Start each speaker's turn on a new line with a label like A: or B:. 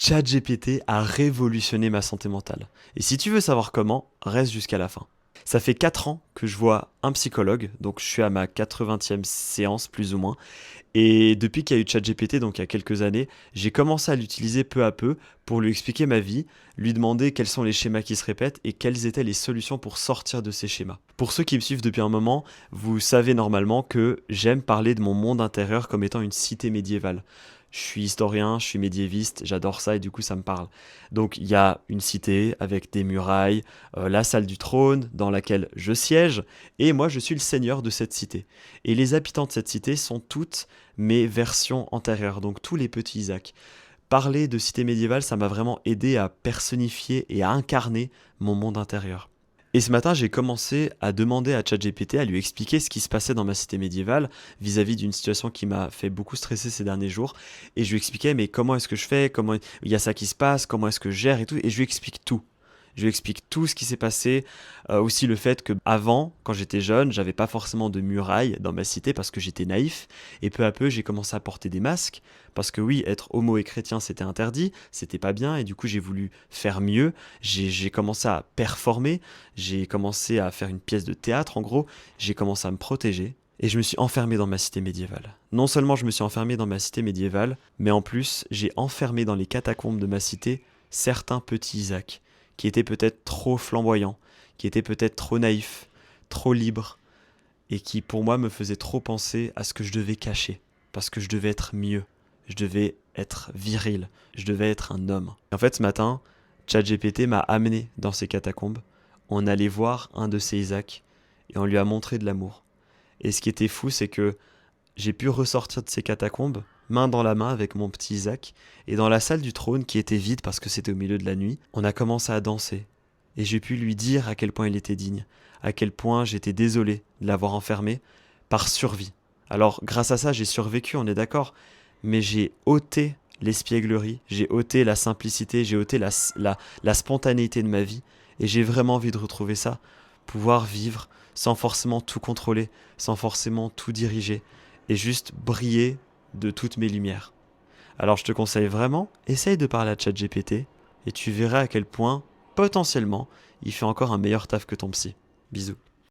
A: ChatGPT a révolutionné ma santé mentale. Et si tu veux savoir comment, reste jusqu'à la fin. Ça fait 4 ans que je vois un psychologue, donc je suis à ma 80e séance plus ou moins. Et depuis qu'il y a eu ChatGPT, donc il y a quelques années, j'ai commencé à l'utiliser peu à peu pour lui expliquer ma vie, lui demander quels sont les schémas qui se répètent et quelles étaient les solutions pour sortir de ces schémas. Pour ceux qui me suivent depuis un moment, vous savez normalement que j'aime parler de mon monde intérieur comme étant une cité médiévale. Je suis historien, je suis médiéviste, j'adore ça et du coup ça me parle. Donc il y a une cité avec des murailles, la salle du trône dans laquelle je siège et moi je suis le seigneur de cette cité. Et les habitants de cette cité sont toutes mes versions antérieures, donc tous les petits Isaac. Parler de cité médiévale, ça m'a vraiment aidé à personnifier et à incarner mon monde intérieur. Et ce matin, j'ai commencé à demander à ChatGPT, à lui expliquer ce qui se passait dans ma cité médiévale vis-à-vis d'une situation qui m'a fait beaucoup stresser ces derniers jours. Et je lui expliquais, mais comment est-ce que je fais, comment il y a ça qui se passe, comment est-ce que je gère et tout. Et je lui explique tout. Je lui explique tout ce qui s'est passé, aussi le fait que avant, quand j'étais jeune, j'avais pas forcément de muraille dans ma cité parce que j'étais naïf. Et peu à peu, j'ai commencé à porter des masques parce que oui, être homo et chrétien, c'était interdit, c'était pas bien. Et du coup, j'ai voulu faire mieux. J'ai commencé à performer, j'ai commencé à faire une pièce de théâtre. En gros, j'ai commencé à me protéger. Et je me suis enfermé dans ma cité médiévale. Non seulement je me suis enfermé dans ma cité médiévale, mais en plus, j'ai enfermé dans les catacombes de ma cité certains petits Isaac qui était peut-être trop flamboyant, qui était peut-être trop naïf, trop libre, et qui pour moi me faisait trop penser à ce que je devais cacher, parce que je devais être mieux, je devais être viril, je devais être un homme. Et en fait, ce matin, ChatGPT m'a amené dans ces catacombes, on allait voir un de ces Isaac, et on lui a montré de l'amour. Et ce qui était fou, c'est que j'ai pu ressortir de ces catacombes, main dans la main avec mon petit Isaac, et dans la salle du trône qui était vide parce que c'était au milieu de la nuit, on a commencé à danser. Et j'ai pu lui dire à quel point il était digne, à quel point j'étais désolé de l'avoir enfermé par survie. Alors grâce à ça j'ai survécu, on est d'accord, mais j'ai ôté l'espièglerie, j'ai ôté la simplicité, j'ai ôté la spontanéité de ma vie, et j'ai vraiment envie de retrouver ça, pouvoir vivre sans forcément tout contrôler, sans forcément tout diriger, et juste briller de toutes mes lumières. Alors je te conseille vraiment, essaye de parler à ChatGPT et tu verras à quel point, potentiellement, il fait encore un meilleur taf que ton psy. Bisous.